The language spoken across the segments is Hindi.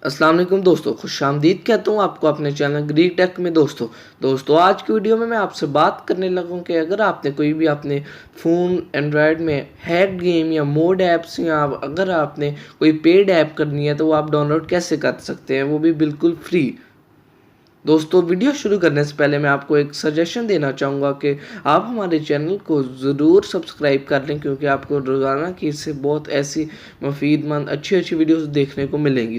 अस्सलाम वालेकुम दोस्तों, खुशामदीद कहता हूँ आपको अपने चैनल ग्रीक टेक में। दोस्तों आज की वीडियो में मैं आपसे बात करने लगा हूँ कि अगर आपने कोई भी अपने फ़ोन एंड्रॉयड में हैक गेम या मोड ऐप्स या अगर आपने कोई पेड ऐप करनी है तो वो आप डाउनलोड कैसे कर सकते हैं, वो भी बिल्कुल फ्री। दोस्तों वीडियो शुरू करने से पहले मैं आपको एक सजेशन देना चाहूँगा कि आप हमारे चैनल को ज़रूर सब्सक्राइब कर लें, क्योंकि आपको रोज़ाना की इससे बहुत ऐसी मुफीदमंद अच्छी वीडियोस देखने को मिलेंगी।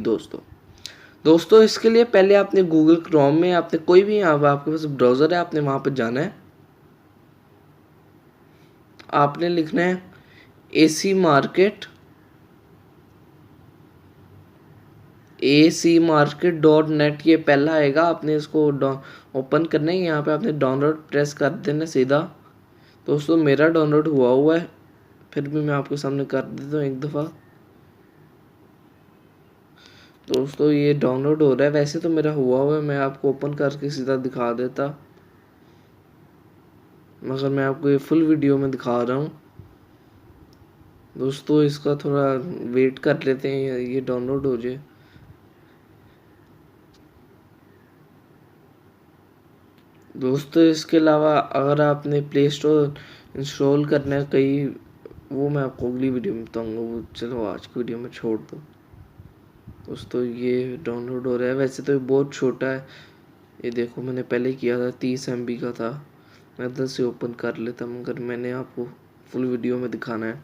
दोस्तों इसके लिए पहले आपने गूगल क्रोम में आपने कोई भी यहाँ पर आपके पास ब्राउज़र है, आपने वहाँ पर जाना है। आपने लिखना है acmarket.net, ये पहला आएगा। आपने इसको ओपन करना है। यहाँ पे आपने डाउनलोड प्रेस कर देना सीधा। दोस्तों मेरा डाउनलोड हुआ है, फिर भी मैं आपके सामने कर देता हूँ एक दफ़ा। दोस्तों ये डाउनलोड हो रहा है, वैसे तो मेरा हुआ है, मैं आपको ओपन करके सीधा दिखा देता, मगर मैं आपको ये फुल वीडियो में दिखा रहा हूँ। दोस्तों इसका थोड़ा वेट कर लेते हैं, ये डाउनलोड हो जाए। दोस्तों इसके अलावा अगर आपने प्ले स्टोर इंस्टॉल करना है कहीं, वो मैं आपको अगली वीडियो में बताऊँगा, वो चलो आज की वीडियो में छोड़ दो। दोस्तों ये डाउनलोड हो रहा है, वैसे तो ये बहुत छोटा है। ये देखो मैंने पहले किया था 30 MB का था, मैं इधर से ओपन कर लेता, मगर मैंने आपको फुल वीडियो में दिखाना है।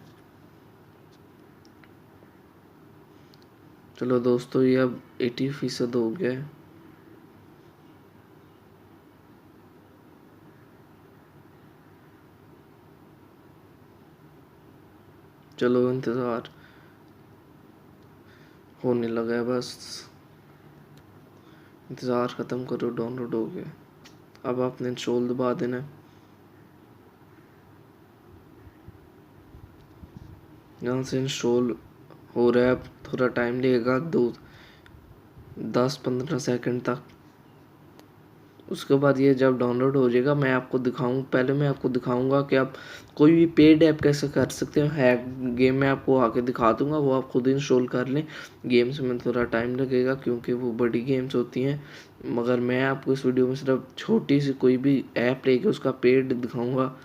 चलो दोस्तों ये अब 80% हो गया है। चलो इंतज़ार होने लगा है, बस इंतज़ार ख़त्म करो, डाउनलोड हो गया। अब आपने इंस्टॉल दबा देना है। यहाँ से इंस्टॉल हो रहा है, अब थोड़ा टाइम लगेगा, 10-15 सेकंड तक। उसके बाद ये जब डाउनलोड हो जाएगा मैं आपको पहले मैं आपको दिखाऊंगा कि आप कोई भी पेड ऐप कैसे कर सकते हो। हैक गेम में आपको आके दिखा दूंगा, वो आप खुद इंस्टॉल कर लें। गेम्स में थोड़ा टाइम लगेगा क्योंकि वो बड़ी गेम्स होती हैं, मगर मैं आपको इस वीडियो में सिर्फ छोटी सी कोई भी ऐप लेके उसका पेड दिखाऊंगा।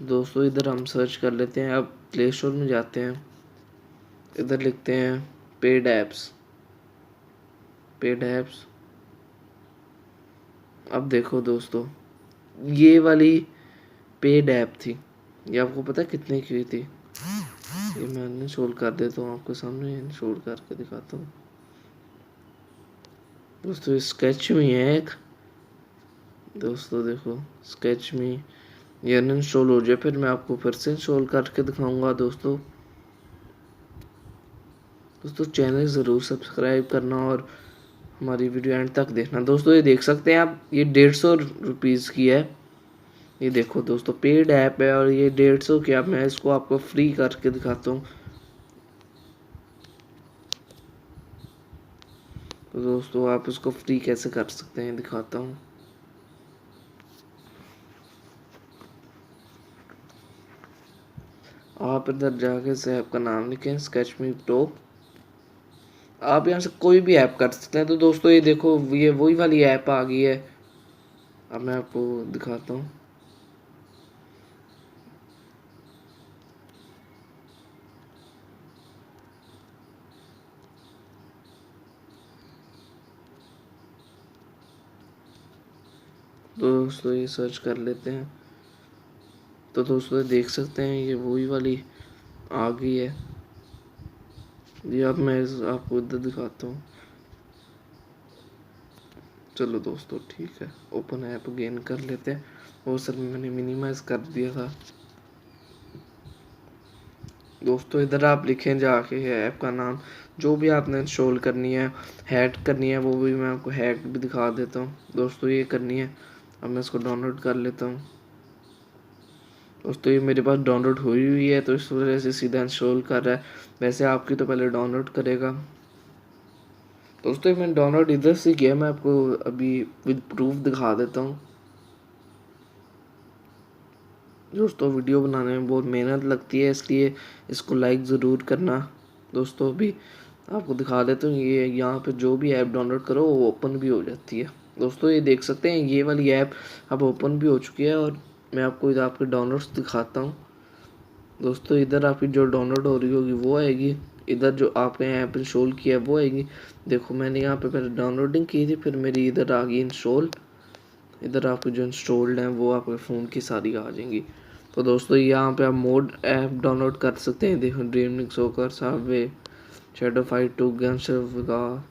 दोस्तों इधर हम सर्च कर लेते हैं, अब प्ले स्टोर में जाते हैं, इधर लिखते हैं पेड ऐप्स। अब देखो दोस्तों ये वाली पेड ऐप थी, ये आपको पता है कितने की थी? ये मैं इंस्टॉल कर देता हूँ, आपके सामने इंस्टॉल करके दिखाता हूँ। दोस्तों स्केच में है एक, दोस्तों देखो स्केच में ये अनइंस्टॉल हो जाए, फिर मैं आपको फिर से इंस्टॉल करके दिखाऊंगा। दोस्तों चैनल ज़रूर सब्सक्राइब करना और हमारी वीडियो एंड तक देखना। दोस्तों ये देख सकते हैं आप, ये 150 रुपीज़ की है। ये देखो दोस्तों पेड ऐप है और ये 150 की। अब मैं इसको आपको फ्री करके दिखाता हूँ। तो दोस्तों आप इसको फ्री कैसे कर सकते हैं दिखाता हूँ। आप इधर जाके से ऐप का नाम लिखें स्केच मी प्रो, आप यहाँ से कोई भी ऐप कर सकते हैं। तो दोस्तों ये देखो ये वही वाली ऐप आ गई है, अब मैं आपको दिखाता हूँ। दोस्तों ये सर्च कर लेते हैं, तो दोस्तों देख सकते हैं ये वही वाली आ गई है। ये अब मैं आपको इधर दिखाता हूँ। चलो दोस्तों ठीक है, ओपन ऐप गेन कर लेते हैं। वो सर मैंने मिनिमाइज कर दिया था। दोस्तों इधर आप लिखें जाके ऐप का नाम, जो भी आपने इंस्टॉल करनी है, हैक करनी है, वो भी मैं आपको हैक भी दिखा देता हूँ। दोस्तों ये करनी है, अब मैं इसको डाउनलोड कर लेता हूँ। दोस्तों ये मेरे पास डाउनलोड हुई है, तो इस वजह से सीधा इंस्टॉल कर रहा है, वैसे आपकी तो पहले डाउनलोड करेगा। दोस्तों मैंने डाउनलोड इधर से किया, मैं आपको अभी विद प्रूफ दिखा देता हूँ। दोस्तों वीडियो बनाने में बहुत मेहनत लगती है, इसलिए इसको लाइक ज़रूर करना। दोस्तों अभी आपको दिखा देता हूँ। ये यहाँ पे जो भी ऐप डाउनलोड करो वो ओपन भी हो जाती है। दोस्तों ये देख सकते हैं ये वाली ऐप अब ओपन भी हो चुकी है और मैं आपको इधर आपके डाउनलोड्स दिखाता हूँ। दोस्तों इधर आपकी जो डाउनलोड हो रही होगी वो आएगी, इधर जो आपने ऐप इंस्टॉल किया है वो आएगी। देखो मैंने यहाँ पे पहले डाउनलोडिंग की थी, फिर मेरी इधर आ गई इंस्टॉल। इधर आपको जो इंस्टॉल्ड हैं वो आपके फ़ोन की सारी आ जाएंगी। तो दोस्तों यहाँ पे आप मोड ऐप डाउनलोड कर सकते हैं। देखो ड्रीम सोकर, सबवे, शैडो फाइट 2, गन।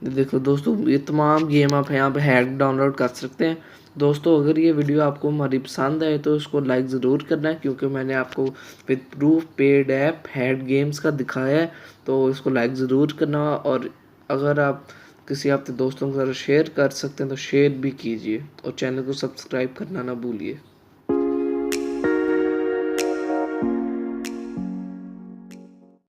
देखो दोस्तों ये तमाम गेम आप यहाँ पे हैक डाउनलोड कर सकते हैं। दोस्तों अगर ये वीडियो आपको हमारी पसंद आए तो इसको लाइक ज़रूर करना है, क्योंकि मैंने आपको with proof paid app hack games का दिखाया है। तो इसको लाइक ज़रूर करना, और अगर आप किसी अपने दोस्तों के साथ शेयर कर सकते हैं तो शेयर भी कीजिए, और चैनल को सब्सक्राइब करना ना भूलिए।